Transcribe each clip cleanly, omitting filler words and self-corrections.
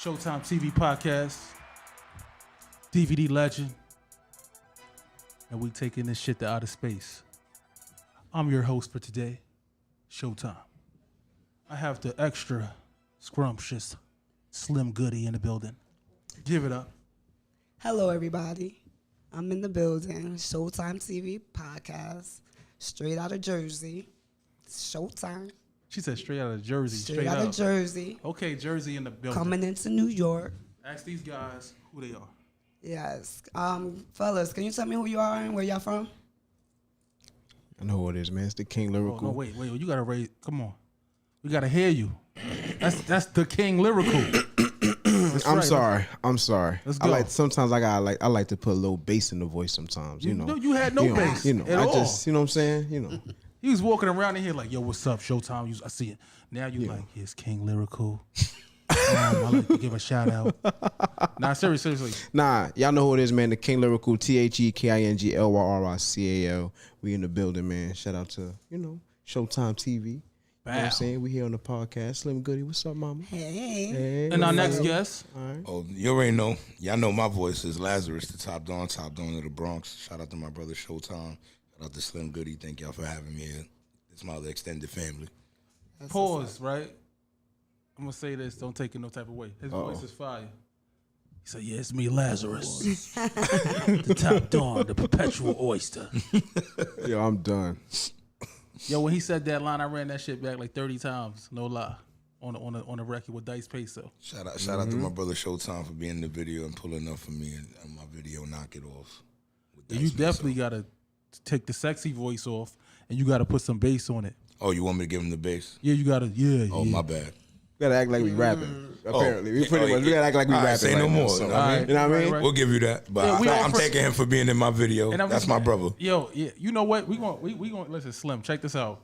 SHOTIME TV podcast, DVD legend, and we taking this shit to outer space. I'm your host for today, SHOTIME. I have the extra scrumptious Slim Goody in the building. Give it up. Hello, everybody. I'm in the building. SHOTIME TV podcast, straight out of Jersey. SHOTIME. She said straight out of Jersey. Straight out of Jersey. Okay, Jersey in the building. Coming into New York. Ask these guys who they are. Yes. Fellas, can you tell me who you are and where y'all from? I know who it is, man. It's the King Lyrical. Oh, no, wait. You gotta raise. Come on. We gotta hear you. That's the King Lyrical. I'm sorry. Let's go. Sometimes I like to put a little bass in the voice sometimes, you know. You had no bass. You know, at all. just, you know what I'm saying? You know. He was walking around in here like, yo, what's up, SHOTIME? I see it. Now you like, here's King Lyrical. I like to give a shout out. Nah, seriously. Nah, y'all know who it is, man. The King Lyrical, TheKingLyrical. We in the building, man. Shout out to, SHOTIME TV. You know what I'm saying? We here on the podcast. Slim Goody, what's up, mama? Hey. And our next guest. All right. Oh, you already know. Y'all know my voice is Lazaris, the top don of the Bronx. Shout out to my brother SHOTIME. Shout out to Slim Goody. Thank y'all for having me here. It's my other extended family. Pause, right? I'm going to say this. Don't take it no type of way. His voice is fire. He said, yeah, it's me, Lazarus. The top dog, the perpetual oyster. Yo, I'm done. Yo, when he said that line, I ran that shit back like 30 times. No lie. On the record with Dice Peso. Shout out to my brother SHOTIME for being in the video and pulling up for me and my video Knock It Off. With You Dice definitely Peso. got to take the sexy voice off and you got to put some bass on it. Oh, you want me to give him the bass? Yeah, you got to, yeah. Oh, my bad. We gotta act like we rapping. Apparently, we gotta act like we All right, rapping. say no right now, more. so, All right. You know what I mean? Right. We'll give you that. But Yeah, I'm taking him for being in my video. And That's my brother. Yo, yeah, you know what? We going listen, Slim, check this out.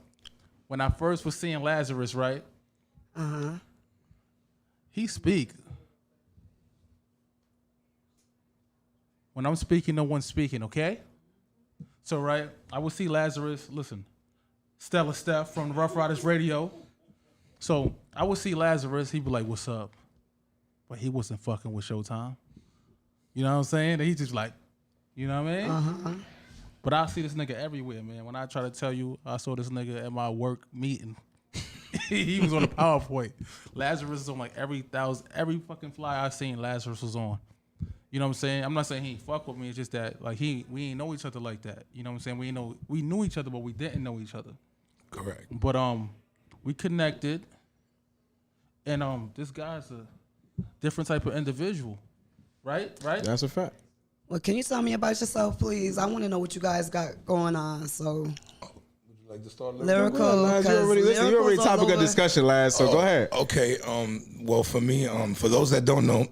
When I first was seeing Lazarus, right? He speak. When I'm speaking, no one's speaking, okay? So, right, I would see Lazarus, listen, Stella Steph from the Ruff Ryders radio. So I would see Lazarus, he'd be like, what's up? But he wasn't fucking with SHOTIME. You know what I'm saying? He just like, you know what I mean? But I see this nigga everywhere, man. When I try to tell you, I saw this nigga at my work meeting. He was on the PowerPoint. Lazarus is on like every fucking fly I seen, Lazarus was on. You know what I'm saying? I'm not saying he ain't fuck with me. It's just that like we ain't know each other like that. You know what I'm saying? We knew each other, but we didn't know each other. Correct. But we connected, and this guy's a different type of individual, right? That's a fact. Well, can you tell me about yourself, please? I want to know what you guys got going on. So, Would you like to start? Lyrical. Laz, you already topic of discussion, Laz. So go ahead. Okay. Well, for me, for those that don't know,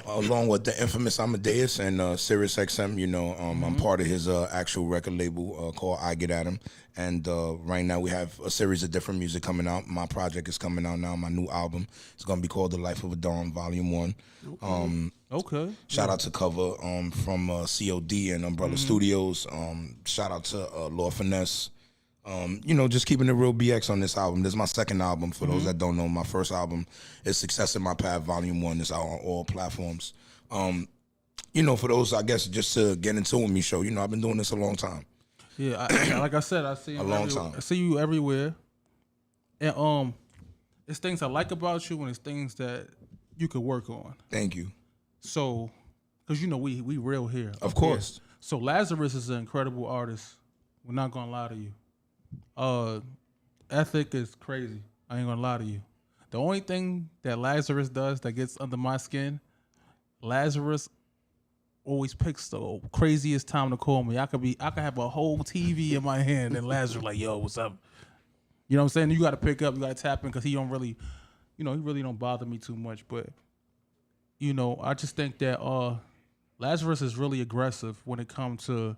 along with the infamous Amadeus and Sirius XM, I'm part of his actual record label called I Get At Him. And right now we have a series of different music coming out. My project is coming out now. My new album. It's gonna be called The Life of a Dawn, Volume 1. Okay. Shout out to Cover from COD and Umbrella Studios. Shout out to Law Finesse. Just keeping it real BX on this album. This is my second album. For those that don't know, my first album is Success in My Path, Volume 1. It's out on all platforms. For those, I guess, just to get into it with me, show. I've been doing this a long time. Yeah, like I said, I see you A long time. I see you everywhere, and it's things I like about you, and it's things that you could work on. Thank you. So, because we real here, Of course. Here. So Lazarus is an incredible artist. We're not gonna lie to you. Ethic is crazy. I ain't gonna lie to you. The only thing that Lazarus does that gets under my skin, Lazarus always picks the craziest time to call me. I could have a whole TV in my hand and Lazarus like, yo, what's up? You know what I'm saying? You got to pick up, you got to tap in because he don't really, he really don't bother me too much. But, I just think that Lazarus is really aggressive when it comes to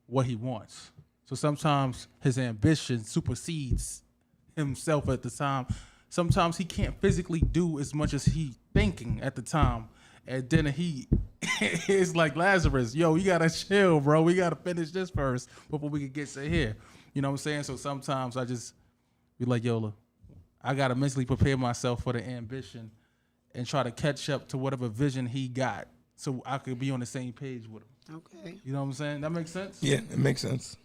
what he wants. So sometimes his ambition supersedes himself at the time. Sometimes he can't physically do as much as he thinking at the time. And then he is like, Lazarus, yo, you gotta chill, bro. We gotta finish this first before we can get to here. You know what I'm saying? So sometimes I just be like, yo, look, I gotta mentally prepare myself for the ambition and try to catch up to whatever vision he got, so I could be on the same page with him. Okay. You know what I'm saying? That makes sense. Yeah, it makes sense.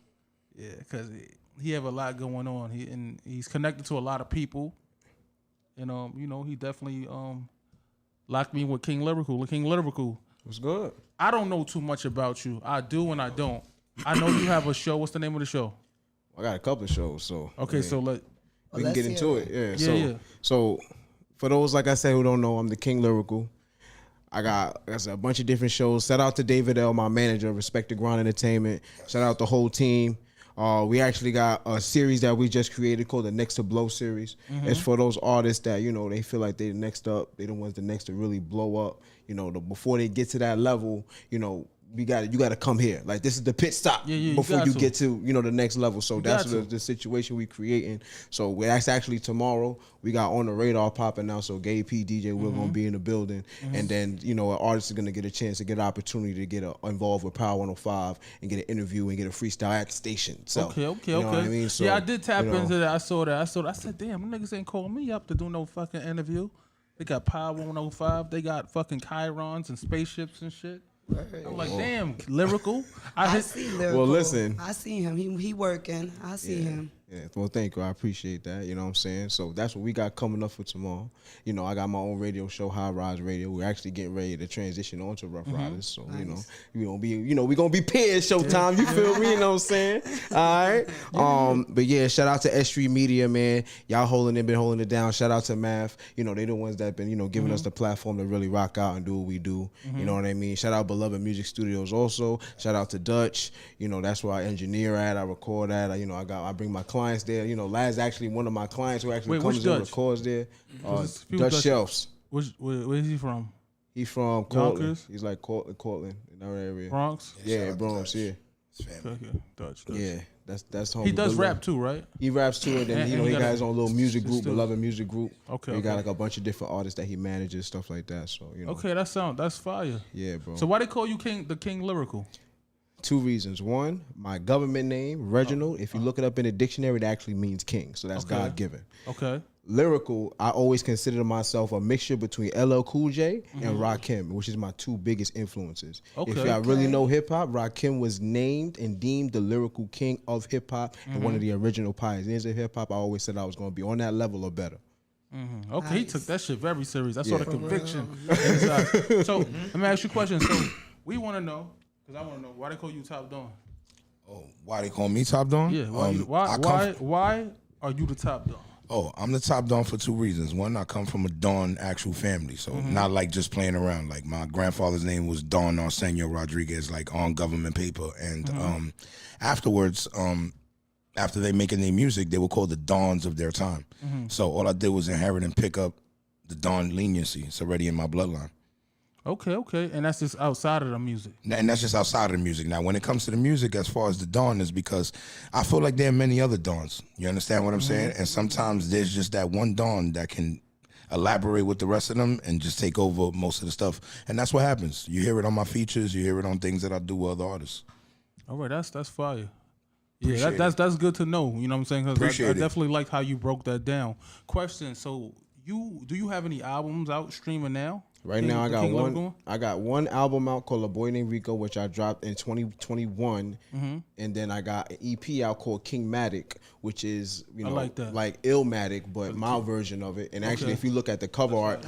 Yeah, because he have a lot going on. He's connected to a lot of people, and he definitely locked me with King Lyrical. King Lyrical. What's good? I don't know too much about you. I do and I don't. I know you have a show. What's the name of the show? I got a couple of shows, so Okay, so we can get into it. Yeah. Yeah. So for those, like I said, who don't know, I'm the King Lyrical. I got a bunch of different shows. Shout out to David L, my manager, Respect the Grind Entertainment. Shout out the whole team. We actually got a series that we just created called the Next to Blow series. It's for those artists that, they feel like they the next up, they the ones the next to really blow up. Before they get to that level, you got to come here. Like, this is the pit stop before you get to the next level. So that's the situation we creating. So that's actually tomorrow. We got On the Radar popping out. So Gay P, DJ, we're gonna be in the building, and then an artist is gonna get a chance to get an opportunity to get involved with Power 105 and get an interview and get a freestyle at the station. So okay. You know what I mean? So, I did tap into that. I saw that. I said, damn, them niggas ain't calling me up to do no fucking interview. They got Power 105. They got fucking Chirons and spaceships and shit. I'm like, damn, Lyrical. I see Lyrical. Well, listen. I see him. He working. I see him. Yeah, well, thank you. I appreciate that. You know what I'm saying? So that's what we got coming up for tomorrow. I got my own radio show, High Rise Radio. We're actually getting ready to transition on to Rough Ryders. So, Nice. we're gonna be peers Showtime. You feel me? You know what I'm saying? All right. But yeah, shout out to S Street Media, man. Y'all been holding it down. Shout out to Math. They the ones that been, giving us the platform to really rock out and do what we do. You know what I mean? Shout out Beloved Music Studios also. Shout out to Dutch. That's where I engineer at, I record at. I bring my clients there. Laz actually one of my clients who actually comes and records there. Dutch Shelves. Where is he from? He's from Cortland. Yonkers? He's like Cortland in our area. Bronx? Yeah, Bronx. Dutch. Yeah. Okay. Dutch. Yeah, that's home. He does rap too, right? He raps too, and then And he he got got his own little music group, still- Beloved Music Group. Okay. He got like a bunch of different artists that he manages, stuff like that. So Okay, that's fire. Yeah, bro. So why they call you the King Lyrical? Two reasons. One, my government name, Reginald. If you look it up in a dictionary, it actually means king. So that's Okay. God given. Okay. Lyrical, I always consider myself a mixture between LL Cool J and Rakim, which is my two biggest influences. Okay. If y'all really know hip hop, Rakim was named and deemed the lyrical king of hip hop and one of the original pioneers of hip hop. I always said I was going to be on that level or better. Okay, he Nice. took that shit very serious. I saw the For conviction in his eyes. So let me ask you a question. So we want to know, because I want to know, why they call you Top Don? Oh, why they call me Top Don? Yeah. Why are you the Top Don? Oh, I'm the top Don for two reasons. One, I come from a Don actual family, so not like just playing around. Like, my grandfather's name was Don Arsenio Rodriguez, like on government paper. And afterwards, after they making their music, they were called the Dons of their time. So all I did was inherit and pick up the Don leniency. It's already in my bloodline. Okay. And that's just outside of the music. And that's just outside of the music. Now, when it comes to the music, as far as the Don is, because I feel like there are many other Dons. You understand what I'm saying? And sometimes there's just that one Don that can elaborate with the rest of them and just take over most of the stuff. And that's what happens. You hear it on my features. You hear it on things that I do with other artists. All right, that's fire. Yeah, that's good to know. You know what I'm saying? 'Cause I definitely like how you broke that down. Question: so do you have any albums out streaming now? Right now, I got one album out called A Boy Named Rico, which I dropped in 2021, and then I got an EP out called Kingmatic, which is like Illmatic, but my version of it. And actually, if you look at the cover art,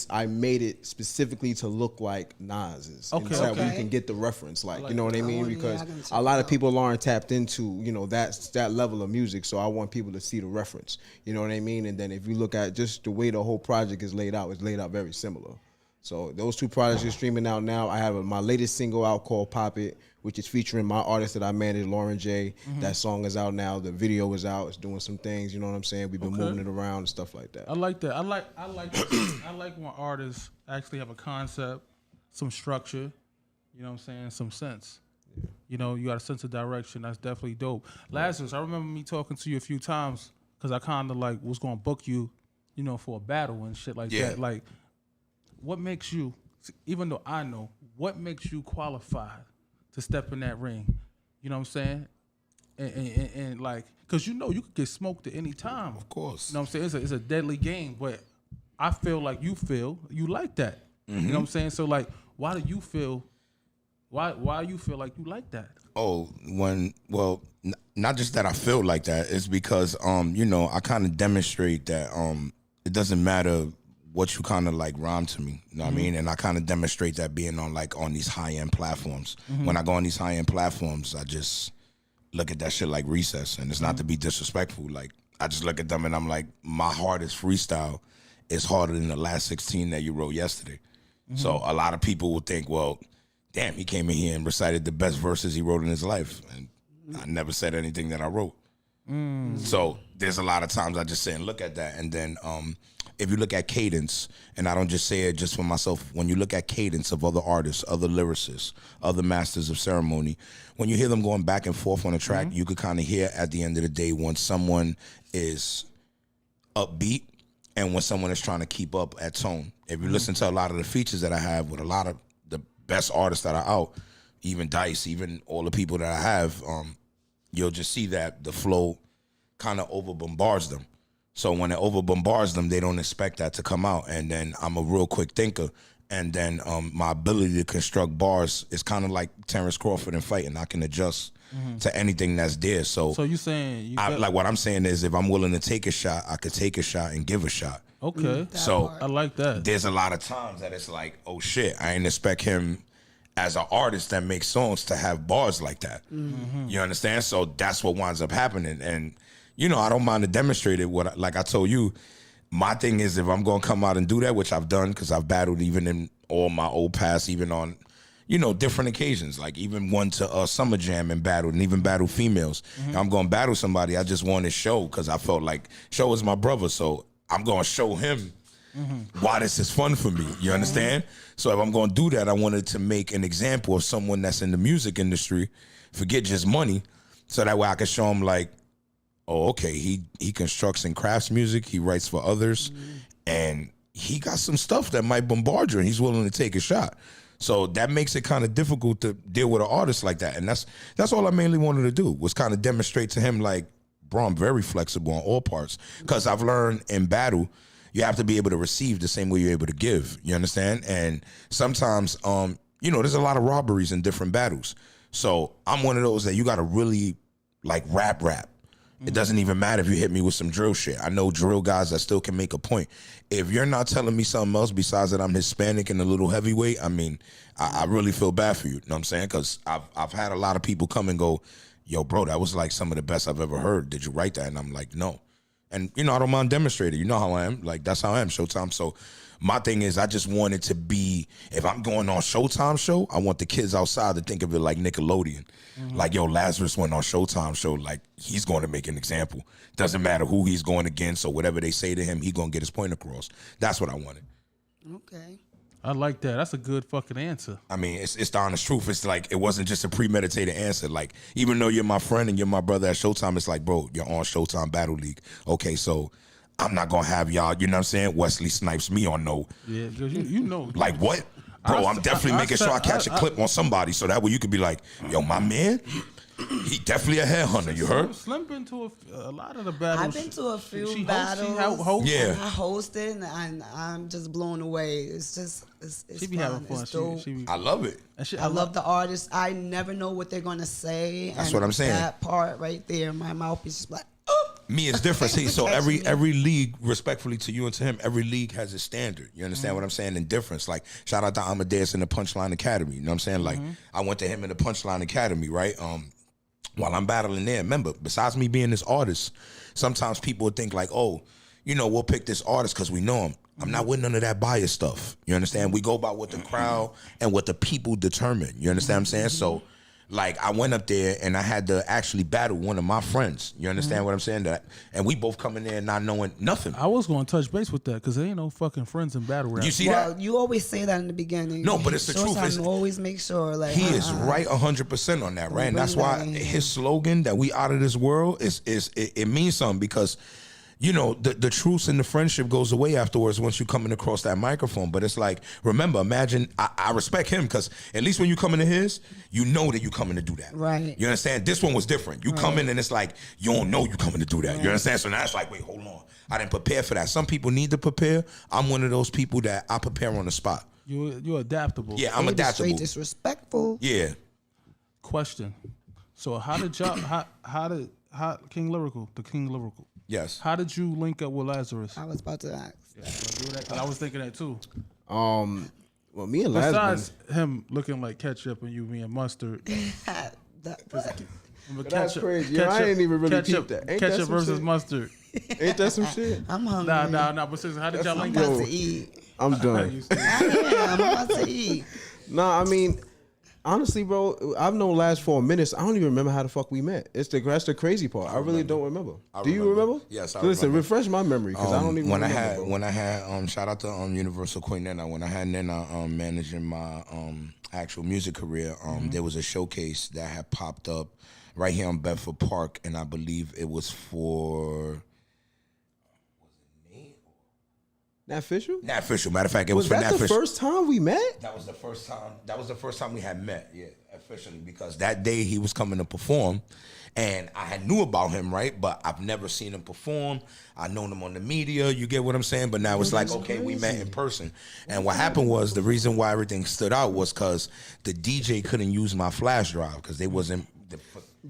I made it specifically to look like Nas's, so that we can get the reference, like you know what I mean? Because a lot of people aren't tapped into that level of music, so I want people to see the reference. You know what I mean? And then if you look at just the way the whole project is laid out, it's laid out very similar. So those two projects are streaming out now. I have my latest single out called Pop It, which is featuring my artist that I manage, Lauren J. That song is out now. The video is out. It's doing some things. You know what I'm saying? We've been moving it around and stuff like that. I like that. I like when artists actually have a concept, some structure. You know what I'm saying? Some sense. Yeah. You got a sense of direction. That's definitely dope. Lazarus, I remember me talking to you a few times because I kind of was going to book you, for a battle and shit like that. Like, what makes you, even though I know, what makes you qualified to step in that ring? You know what I'm saying? And like, because you could get smoked at any time. Of course. You know what I'm saying? It's a deadly game, but I feel like you like that. You know what I'm saying? So like, why do you feel? Why you feel like you like that? Oh, not just that I feel like that. It's because I kind of demonstrate that it doesn't matter what you kind of like rhyme to me. You know what I mean? And I kind of demonstrate that being on these high end platforms. When I go on these high end platforms, I just look at that shit like recess, and it's not to be disrespectful. Like I just look at them and I'm like, my hardest freestyle is harder than the last 16 that you wrote yesterday. So a lot of people will think, well, damn, he came in here and recited the best verses he wrote in his life, and I never said anything that I wrote. So there's a lot of times I just sit and look at that, and then if you look at cadence, and I don't just say it just for myself, when you look at cadence of other artists, other lyricists, other masters of ceremony, when you hear them going back and forth on a track, you could kind of hear at the end of the day when someone is upbeat and when someone is trying to keep up at tone. If you listen to a lot of the features that I have with a lot of the best artists that are out, even Dice, even all the people that I have, you'll just see that the flow kind of over bombards them. So when it over bombards them, they don't expect that to come out. And then I'm a real quick thinker. And then my ability to construct bars is kind of like Terrence Crawford in fighting. I can adjust to anything that's there. So you saying like what I'm saying is, if I'm willing to take a shot, I could take a shot and give a shot. Okay. So I like that. There's a lot of times that it's like, oh shit, I ain't expect him as an artist that makes songs to have bars like that. You understand? So that's what winds up happening. And I don't mind to demonstrate it. Like I told you, my thing is, if I'm gonna come out and do that, which I've done because I've battled even in all my old past, even on different occasions, like even went to Summer Jam and battled, and even battled females. I'm gonna battle somebody. I just wanted SHO because I felt like SHO is my brother, so I'm gonna show him why this is fun for me. You understand? So if I'm gonna do that, I wanted to make an example of someone that's in the music industry, forget just money, so that way I could show him like, oh, okay, he constructs and crafts music, he writes for others, and he got some stuff that might bombard you, and he's willing to take a shot. So that makes it kind of difficult to deal with an artist like that. And that's all I mainly wanted to do, was kind of demonstrate to him like, bro, I'm very flexible on all parts. Because I've learned in battle, you have to be able to receive the same way you're able to give. You understand? And sometimes, there's a lot of robberies in different battles. So I'm one of those that you got to really like rap. It doesn't even matter if you hit me with some drill shit. I know drill guys that still can make a point. If you're not telling me something else besides that I'm Hispanic and a little heavyweight, I mean, I really feel bad for you. You know what I'm saying? Because I've had a lot of people come and go, yo, bro, that was like some of the best I've ever heard. Did you write that? And I'm like, no. And, I don't mind demonstrating. You know how I am. Like, that's how I am, Showtime. So my thing is, I just want it to be, if I'm going on Showtime show, I want the kids outside to think of it like Nickelodeon. Like, yo, Lazarus went on Showtime show. Like, he's going to make an example. Doesn't matter who he's going against or whatever they say to him, he going to get his point across. That's what I wanted. Okay. I like that. That's a good fucking answer. I mean, it's the honest truth. It's like, it wasn't just a premeditated answer. Like, even though you're my friend and you're my brother at Showtime, it's like, bro, you're on Showtime Battle League. Okay, so I'm not going to have y'all, you know what I'm saying, Wesley Snipes me on no. Yeah, you know. Like, what? Bro, I'm definitely making sure I catch a clip on somebody so that way you could be like, yo, my man, he definitely a headhunter, you heard? Slim been to a lot of the battles. I've been to a few She battles. hosts. Yeah. I hosted, and I'm just blown away. It's just, it's She be fun. having fun. It's dope. She be, I love it. I love the artists. I never know what they're gonna say. That's and what I'm saying. That part right there, my mouth is just like, Me, it's different. See, so every league, respectfully to you and to him, every league has a standard. You understand what I'm saying? In difference. Like, shout out to Amadeus in the Punchline Academy. You know what I'm saying? Like, I went to him in the Punchline Academy, right? While I'm battling there, remember, besides me being this artist, sometimes people would think like, oh, we'll pick this artist because we know him. I'm not with none of that bias stuff. You understand? We go by what the crowd and what the people determine. You understand what I'm saying? So, like, I went up there and I had to actually battle one of my friends. You understand what I'm saying? And we both come in there not knowing nothing. I was going to touch base with that because there ain't no fucking friends in battle rap. You see well, that? you always say that in the beginning. No, but it's the truth. Showtime always make sure, like, He is right 100% on that, right? And that's why his slogan that we out of this world it means something, because you know, the truce and the friendship goes away afterwards once you coming across that microphone. But it's like, remember, imagine, I respect him because at least when you come into his, you know that you coming to do that. Right. You understand? This one was different. You come in and it's like, you don't know you coming to do that. You understand? So now it's like, wait, hold on. I didn't prepare for that. Some people need to prepare. I'm one of those people that I prepare on the spot. You're adaptable. Yeah, I'm adaptable. Straight disrespectful. Yeah. Question. So how did y'all how King Lyrical, the King Lyrical? Yes. How did you link up with Lazaris? I was about to ask. I was thinking that too. Well, me and Besides Lazarus. him looking like ketchup and you being mustard. That's crazy. I ain't even really peeped that. Ain't that Ketchup some versus shit? mustard. Ain't that some shit? I'm hungry. Nah. But seriously, how did y'all I'm link about up? to eat. I'm done. I'm about to eat. Nah, I mean, honestly, bro, I've known Laz for a minute. So I don't even remember how the fuck we met. That's the crazy part. I really don't remember. Do you remember? Yes, I Listen, remember. refresh my memory because I don't even when remember. when I had shout out to Universal Queen Nena. When I had Nena managing my actual music career, there was a showcase that had popped up right here on Bedford Park, and I believe it was for Nat Fisher? Nat Fisher. Matter of fact, it was Was for that Nat the Fisher. first time we met? That was the first time. That was the first time we had met, yeah, officially. Because that day he was coming to perform, and I had knew about him, right? But I've never seen him perform. I known him on the media. You get what I'm saying? But now it's like, okay, we met in person. And what happened was the reason why everything stood out was because the DJ couldn't use my flash drive because they wasn't.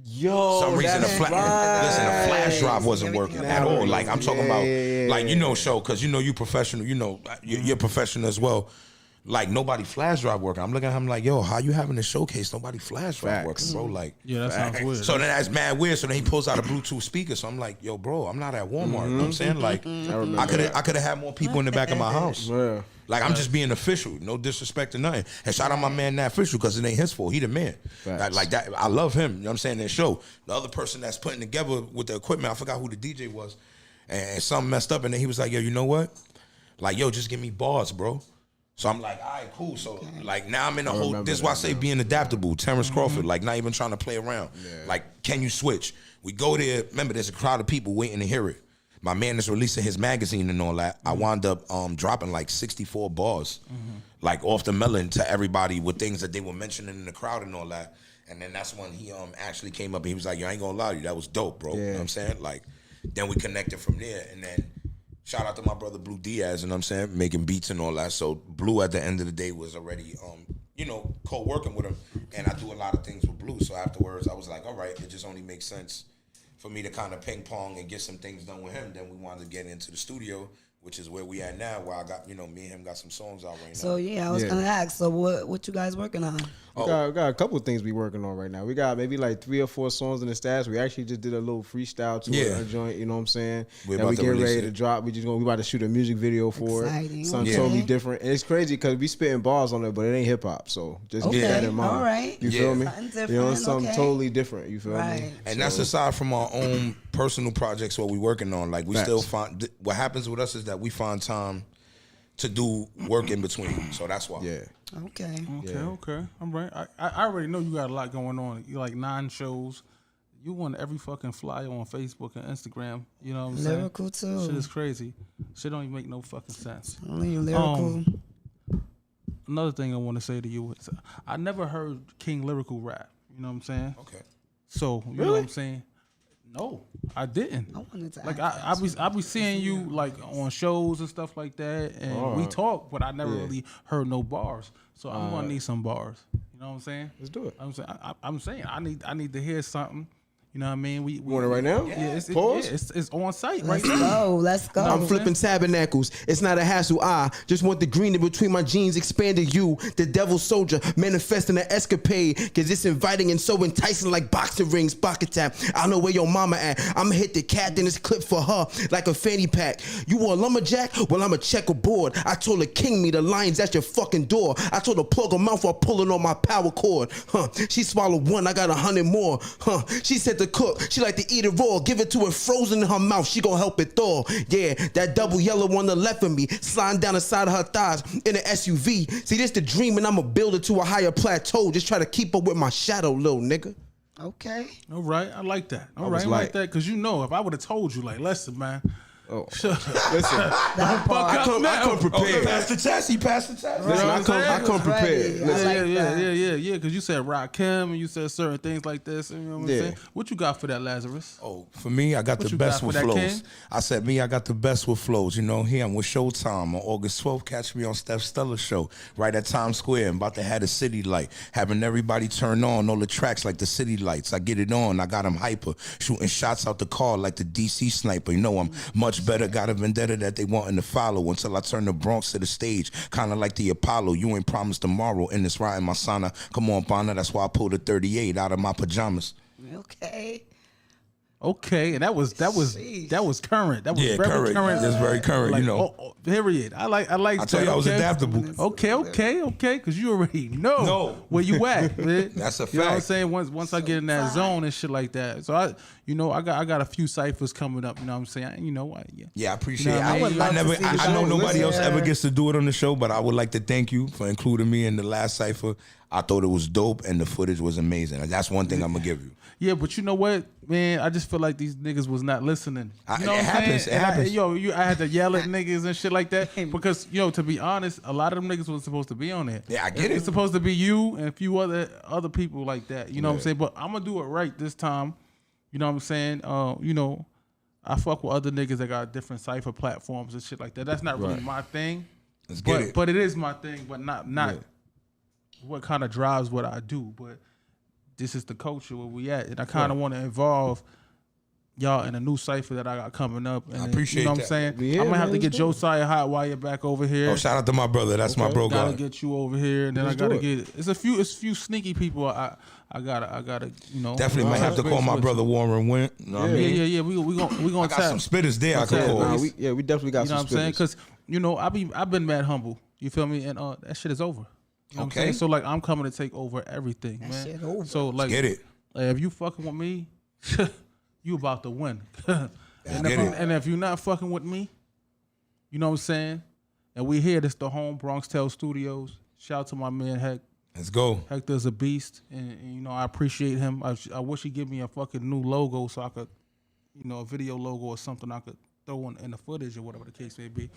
Yo, Some reason the that's flash drive wasn't working at all. Like I'm talking about, like you know, show because you know you professional. You know you're professional as well. Like nobody flash drive working. I'm looking at him like, yo, how you having a showcase? Nobody flash drive working, bro. Like, Yeah, that sounds weird. so then that's mad weird. So then he pulls out a Bluetooth speaker. So I'm like, yo, bro, I'm not at Walmart. You know what I'm saying? Like, I could have had more people in the back of my house. Yeah. Like I'm just being official, no disrespect to nothing. And shout out my man Nat Fisher because it ain't his fault. He the man. Like that, I love him. You know what I'm saying? That show. The other person that's putting together with the equipment, I forgot who the DJ was, and something messed up. And then he was like, yo, you know what? Like, yo, just give me bars, bro. So I'm like, all right, cool. So like now I'm in a whole. This is why I say being adaptable. Terrence Crawford, like not even trying to play around. Like, can you switch? We go there. Remember, there's a crowd of people waiting to hear it. My man is releasing his magazine and all that. I wound up dropping like 64 bars, like off the melon to everybody with things that they were mentioning in the crowd and all that. And then that's when he actually came up and he was like, yo, I ain't gonna lie to you, that was dope, bro. You know what I'm saying? Like, then we connected from there. And then shout out to my brother Blue Diaz, you know what I'm saying? Making beats and all that. So Blue at the end of the day was already, you know, co-working with him. And I do a lot of things with Blue. So afterwards I was like, all right, it just only makes sense for me to kind of ping pong and get some things done with him. Then we wanted to get into the studio, which is where we at now, where I got, you know, me and him got some songs out right now. So yeah, I was gonna ask. So what you guys working on? We got a couple of things we working on right now. We got maybe like 3 or 4 songs in the stats. We actually just did a little freestyle to a joint, you know what I'm saying? We're and about we to get release ready it. to drop. We about to shoot a music video for Exciting. it. Something Okay. totally different. And it's crazy because we spitting bars on it, but it ain't hip hop. So just keep that in mind. All right. You feel me? Something You know, different, something okay. totally different. You feel Right. me? And that's aside from our own personal projects, what we working on. Like we still find, what happens with us is that we find time to do work in between. So that's why. Yeah. Okay. Okay. I'm right. I already know you got a lot going on. You like 9 shows. You want every fucking flyer on Facebook and Instagram. You know what I'm saying? Lyrical too. Shit is crazy. Shit don't even make no fucking sense. Only lyrical. Another thing I want to say to you is I never heard King Lyrical rap. You know what I'm saying? Okay. So you know what I'm saying? No, I didn't. I wanted to Like ask I be seeing you like on shows and stuff like that, and we talk, but I never really heard no bars. So I'm gonna need some bars. You know what I'm saying? Let's do it. I'm saying I need to hear something. You know what I mean? We Want it right now? Yeah, Pause? it's on site right Let's now. go. Let's go. I'm flipping tabernacles. It's not a hassle. I just want the green in between my jeans, expanding you. The devil soldier, manifesting an escapade. Cause it's inviting and so enticing like boxing rings, pocket tap. I know where your mama at. I'ma hit the cat in this clip for her like a fanny pack. You want a lumberjack? Well, I'm a checkerboard. I told her king me, the lions at your fucking door. I told her plug her mouth while pulling on my power cord. She swallowed 1, I got 100 more. She said to cook, she like to eat it raw. Give it to her frozen in her mouth, she gon' help it thaw. Yeah, that double yellow on the left of me, sliding down the side of her thighs in an SUV. See, this the dream and I'ma build it to a higher plateau. Just try to keep up with my shadow, little nigga. Okay. All right, I like that. All right, I like- like that because you know if I would have told you like, listen, man, Oh, listen, That part. I come Oh, prepared. he passed the test. He passed the test. Listen, Right. I come prepared. Ready. I Listen, like that. Yeah. Because you said Rakim and you said certain things like this. You know what I'm Yeah. saying? What you got for that, Lazarus? Oh, for me, I got What the you best got with for that, flows. King? I said, I got the best with flows. You know, here I'm with Showtime on August 12th. Catch me on Steph Stella's show right at Times Square. I'm about to have the city light, having everybody turn on all the tracks like the city lights. I get it on. I got them hyper, shooting shots out the car like the DC sniper. You know, I'm much better. Got a vendetta that they wanting to follow until I turn the Bronx to the stage, kind of like the Apollo. You ain't promised tomorrow in this riding my sauna. Come on, Bonner. That's why I pulled a 38 out of my pajamas. Okay. And that was Sheesh. current. That was Yeah, very current. current. That's very current. Like, you know, period. I like. I tell you, I was adaptable. Okay. Because you already know where you at, man. That's a You know what I'm fact. saying? Once I get in that zone and shit like that. So I got a few ciphers coming up. You know what I'm saying? You know, Yeah, I appreciate You know it. what I mean? I would love to see I know you nobody else listen. ever gets to do it on the show, but I would like to thank you for including me in the last cipher. I thought it was dope and the footage was amazing. And that's one thing I'm gonna give you. Yeah, but you know what, man? I just feel like these niggas was not listening. You know It what I'm happens, saying? it happens. I had to yell at niggas and shit like that because, to be honest, a lot of them niggas was supposed to be on there. Yeah, I get it. It's supposed to be you and a few other people like that. You know what I'm saying? But I'm gonna do it right this time. You know what I'm saying? I fuck with other niggas that got different cipher platforms and shit like that. That's not really my thing. Let's get it. But it is my thing. But not what kind of drives what I do. But this is the culture where we at, and I kind of want to involve y'all in a new cipher that I got coming up. And appreciate you know what I'm that. saying? Yeah, I'm gonna have man, to get let's do it. Josiah Hotwire back over here. Oh, shout out to my brother. That's my bro Gotta guy. get you over here, and then Let's I gotta do get. It's a few sneaky people. I gotta. Definitely might have to call my brother Warren Went. You know what I mean? Yeah. We gonna I got tap. some spitters there I Tap. could call. Nah, we definitely got You know some what I'm saying? spitters. Because I've been mad humble. You feel me? And that shit is over. You know what I'm Okay. saying? So like I'm coming to take over everything, man. shit over. So like Get it. if you fucking with me, you about to win. Get it. And if you're not fucking with me, you know what I'm saying? And we here, this the home, Bronx Tale Studios. Shout out to my man Heck. Let's go. Hector's a beast, and I appreciate him. I wish he'd give me a fucking new logo so I could, a video logo or something I could throw in the footage or whatever the case may be.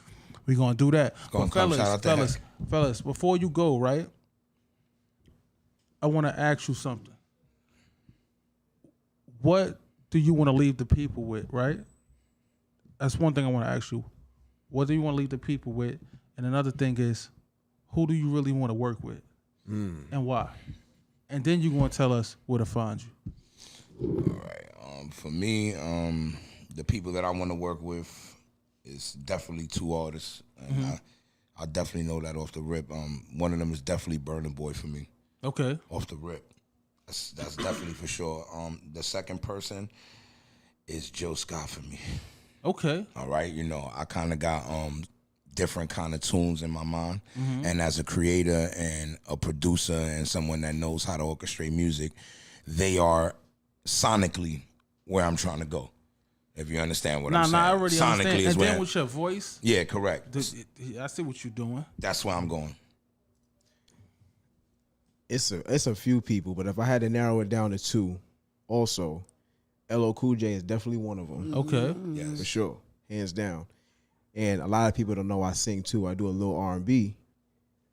We gonna do that. Gonna But come. Shout out to fellas, before you go, right? I want to ask you something. What do you want to leave the people with, right? That's one thing I want to ask you. What do you want to leave the people with? And another thing is, who do you really want to work with? And why? And then you're going to tell us where to find you. All right. For me, the people that I want to work with is definitely two artists. And I definitely know that off the rip. One of them is definitely Burna Boy for me. Okay. Off the rip. That's definitely for sure. The second person is Joe Scott for me. Okay. All right, I kind of got different kind of tunes in my mind, and as a creator and a producer and someone that knows how to orchestrate music, they are sonically where I'm trying to go. If you understand what I'm saying. I already sonically understand. is And where. then with your voice, Yeah, correct. I see what you're doing. That's where I'm going. It's a few people, but if I had to narrow it down to two, also, LL Cool J is definitely one of them. Okay. Yes. For sure, hands down. And a lot of people don't know I sing too. I do a little R&B,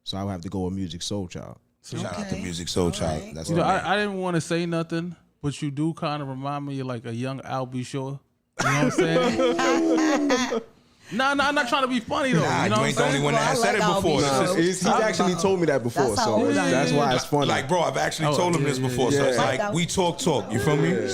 so I would have to go with Music Soul Child. Shout out to Okay. Music Soul Child. right. That's I didn't want to say nothing, but you do kind of remind me of like a young Albie Shore. You know what I'm saying? No, I'm not trying to be funny though. Nah, you know you what I'm ain't the only saying? one that Well, has I said it like before. Albie This Shore. is- He's actually told me that before, That's how so old I that's am. why it's funny. Like, bro, I've actually told him this before, so it's yeah. like we talk. You feel me?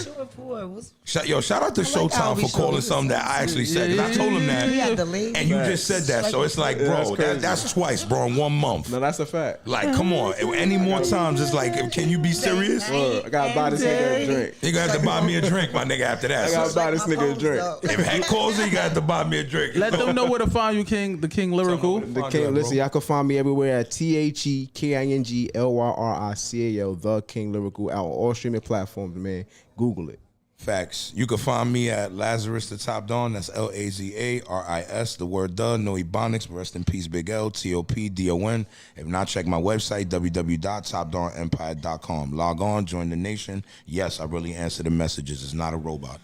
Shout out to like Showtime Albie for calling Shore. something that I actually said. 'Cause I told him that. He had the lead. And you just said that, so it's like, that's bro, crazy. that's twice, bro, in 1 month. No, that's a fact. Like, come on. Any more times, it's like, can you be serious? I gotta buy this nigga a drink. You gonna have to buy me a drink, my nigga, after I that. gotta So buy this nigga a drink. if Heck calls you, you gotta have to buy me a drink. Let them know where to find you, King. The King Lyrical. The King, listen, y'all can find me everywhere at TheKingLyrical, The King Lyrical, out on all streaming platforms, man. Google it. Facts. You can find me at Lazaris the Top Don. That's Lazaris, the word the, no ebonics. Rest in peace, Big L, TOPDON. If not, check my website, www.topdonempire.com. Log on, join the nation. Yes, I really answer the messages. It's not a robot.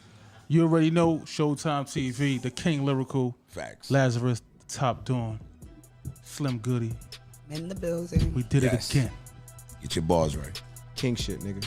You already know Showtime TV, the King Lyrical, Facts. Lazaris, Top Dawn, Slim Goody. I'm in the building. We did Yes. it again. Get your bars right. King shit, nigga.